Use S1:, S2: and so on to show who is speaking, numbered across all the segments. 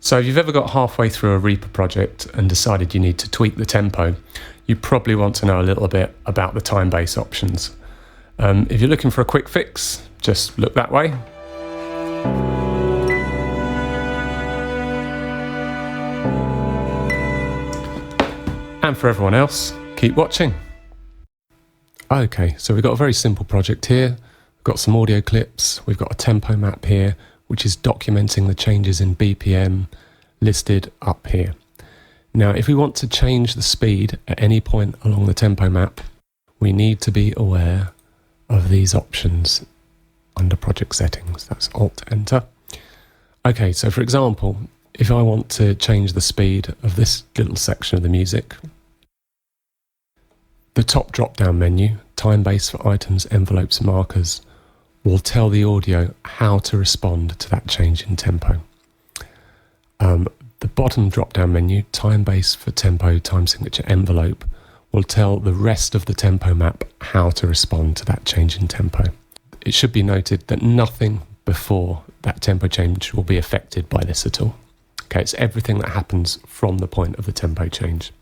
S1: So if you've ever got halfway through a Reaper project and decided you need to tweak the tempo, you probably want to know a little bit about the Timebase options. If you're looking for a quick fix, just look that way. And for everyone else, keep watching. Okay, so we've got a very simple project here. We've got some audio clips. We've got a tempo map here, which is documenting the changes in BPM listed up here. Now, if we want to change the speed at any point along the tempo map, we need to be aware of these options under project settings. That's Alt-Enter. Okay, so for example, if I want to change the speed of this little section of the music, the top drop-down menu, Timebase for items, envelopes, markers, will tell the audio how to respond to that change in tempo. The bottom drop-down menu, Timebase for tempo, time signature, envelope, will tell the rest of the tempo map how to respond to that change in tempo. It should be noted that nothing before that tempo change will be affected by this at all. Okay, it's everything that happens from the point of the tempo change.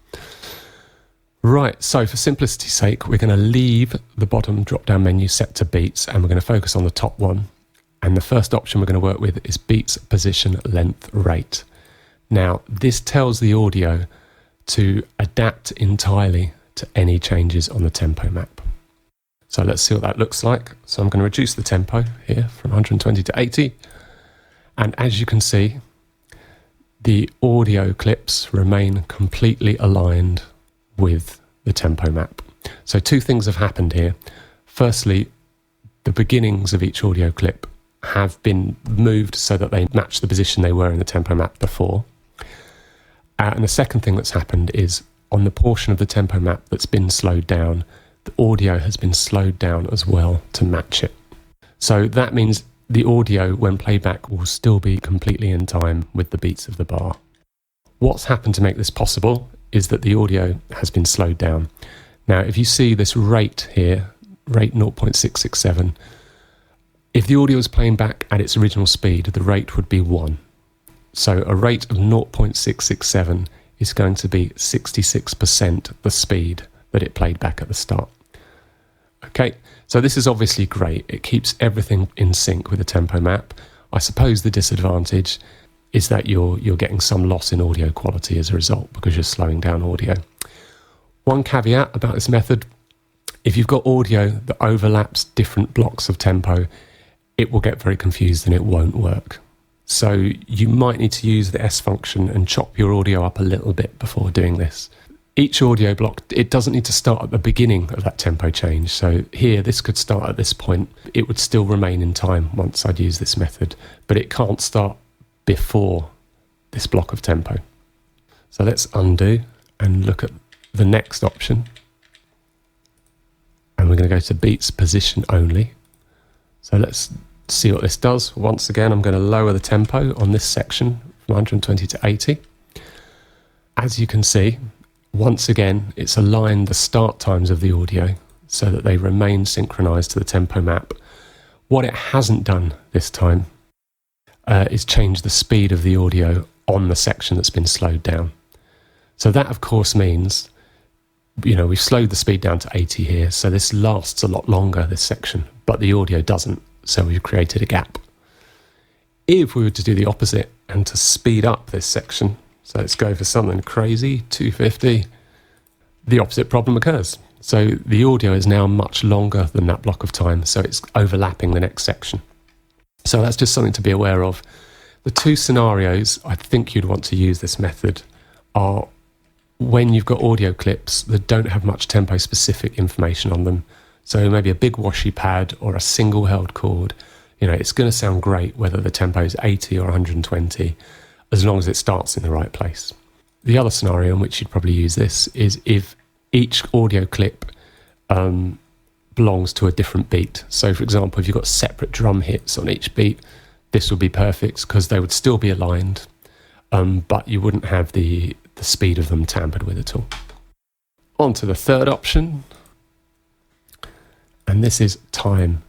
S1: Right, so for simplicity's sake, we're going to leave the bottom drop-down menu set to beats, and we're going to focus on the top one. And the first option we're going to work with is beats, position, length, rate. Now, this tells the audio to adapt entirely to any changes on the tempo map. So let's see what that looks like. So I'm going to reduce the tempo here from 120 to 80. And as you can see, the audio clips remain completely aligned with the tempo map. So two things have happened here. Firstly, the beginnings of each audio clip have been moved so that they match the position they were in the tempo map before. And the second thing that's happened is on the portion of the tempo map that's been slowed down, the audio has been slowed down as well to match it. So that means the audio, when playback, will still be completely in time with the beats of the bar. What's happened to make this possible is that the audio has been slowed down. Now, if you see this rate here, rate 0.667, if the audio was playing back at its original speed, the rate would be 1. So a rate of 0.667 is going to be 66% the speed that it played back at the start. Okay, so this is obviously great. It keeps everything in sync with the tempo map. I suppose the disadvantage is that you're getting some loss in audio quality as a result because you're slowing down audio. One caveat about this method, if you've got audio that overlaps different blocks of tempo, it will get very confused and it won't work. So you might need to use the S function and chop your audio up a little bit before doing this. Each audio block, it doesn't need to start at the beginning of that tempo change. So here, this could start at this point. It would still remain in time once I'd use this method, but it can't start before this block of tempo. So let's undo and look at the next option. And we're going to go to beats, position only. So let's see what this does. Once again, I'm going to lower the tempo on this section from 120 to 80. As you can see, once again, it's aligned the start times of the audio so that they remain synchronized to the tempo map. What it hasn't done this time is change the speed of the audio on the section that's been slowed down. So that, of course, means, we've slowed the speed down to 80 here, so this lasts a lot longer, this section, but the audio doesn't, so we've created a gap. If we were to do the opposite and to speed up this section, so let's go for something crazy, 250, the opposite problem occurs. So the audio is now much longer than that block of time, so it's overlapping the next section. So that's just something to be aware of. The two scenarios I think you'd want to use this method are when you've got audio clips that don't have much tempo-specific information on them. So maybe a big washy pad or a single held chord. It's going to sound great whether the tempo is 80 or 120, as long as it starts in the right place. The other scenario in which you'd probably use this is if each audio clip belongs to a different beat. So for example, if you've got separate drum hits on each beat, this would be perfect because they would still be aligned, but you wouldn't have the speed of them tampered with at all. On to the third option, and this is time.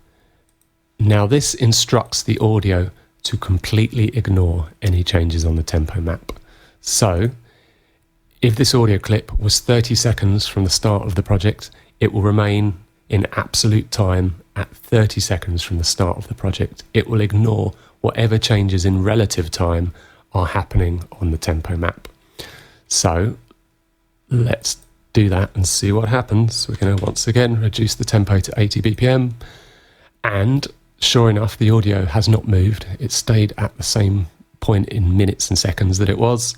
S1: Now this instructs the audio to completely ignore any changes on the tempo map. So if this audio clip was 30 seconds from the start of the project, it will remain in absolute time at 30 seconds from the start of the project. It will ignore whatever changes in relative time are happening on the tempo map. So let's do that and see what happens. We're going to once again reduce the tempo to 80 BPM, and sure enough, the audio has not moved. It stayed at the same point in minutes and seconds that it was,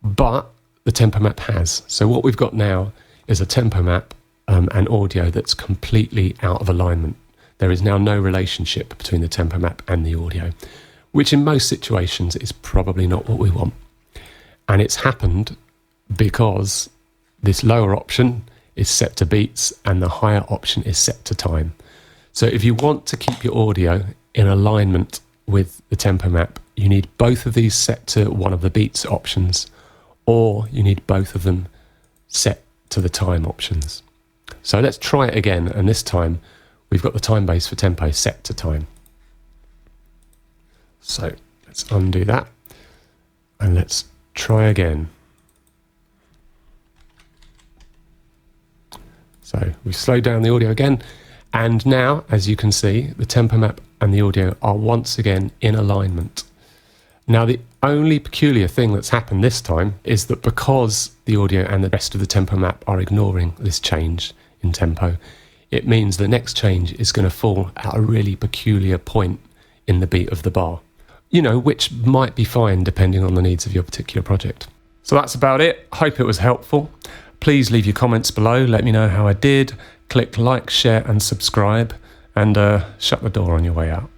S1: but the tempo map has. So what we've got now is a tempo map and audio that's completely out of alignment. There is now no relationship between the tempo map and the audio, which in most situations is probably not what we want. And it's happened because this lower option is set to beats and the higher option is set to time. So if you want to keep your audio in alignment with the tempo map, you need both of these set to one of the beats options, or you need both of them set to the time options. So let's try it again, and this time we've got the Timebase for tempo set to time. So let's undo that and let's try again. So we've slowed down the audio again, and now, as you can see, the tempo map and the audio are once again in alignment. Now, the only peculiar thing that's happened this time is that because the audio and the rest of the tempo map are ignoring this change in tempo, it means the next change is going to fall at a really peculiar point in the beat of the bar, you know, which might be fine depending on the needs of your particular project. So that's about it. Hope it was helpful. Please leave your comments below. Let me know how I did. Click like, share and subscribe, and shut the door on your way out.